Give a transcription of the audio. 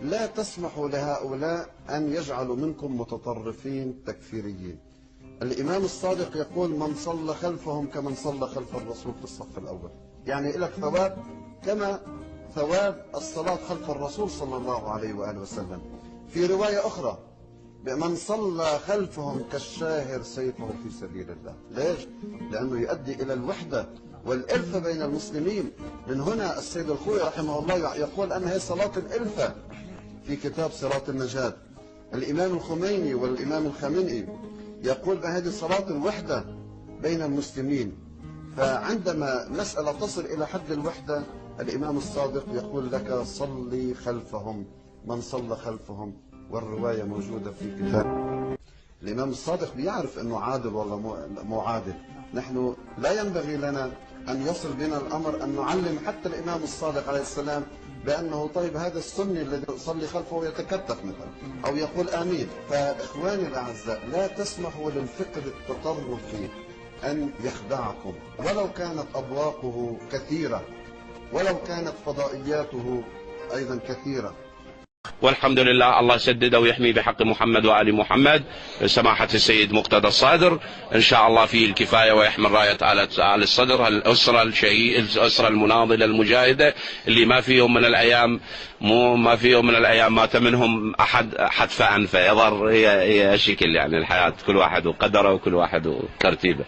لا تسمحوا لهؤلاء أن يجعلوا منكم متطرفين تكفيريين. الإمام الصادق يقول: من صلى خلفهم كمن صلى خلف الرسول في الصف الأول. يعني لك ثواب كما ثواب الصلاة خلف الرسول صلى الله عليه وآله وسلم. في رواية أخرى: من صلى خلفهم كالشاهر سيفه في سبيل الله. ليش؟ لأنه يؤدي إلى الوحدة والألفة بين المسلمين. من هنا السيد الخوئي رحمه الله يقول أن هي صلاة الألفة في كتاب صراط النجاة. الإمام الخميني والإمام الخامنئي يقول بهذه صلاة الوحدة بين المسلمين. فعندما مسألة تصل إلى حد الوحدة، الإمام الصادق يقول لك: صلي خلفهم من صلى خلفهم. والرواية موجودة في كتاب. الإمام الصادق بيعرف أنه عادل ولا مو عادل. نحن لا ينبغي لنا أن يصل بنا الأمر أن نعلم حتى الإمام الصادق عليه السلام بأنه طيب هذا السني الذي يصلي خلفه يتكتف مثلا أو يقول آمين. فإخواني الأعزاء، لا تسمحوا للفكر التطرفي أن يخدعكم، ولو كانت أبواقه كثيرة، ولو كانت فضائياته أيضا كثيرة. والحمد لله، الله يسدده ويحمي بحق محمد وآل محمد. سماحة السيد مقتدى الصادر إن شاء الله فيه الكفاية ويحمل راية آل الصدر، الأسرة المناضلة المجاهدة اللي ما في يوم من الأيام مات منهم أحد حتف أنفه. يظهر هي شكل يعني الحياة، كل واحد وقدره وكل واحد وترتيبه.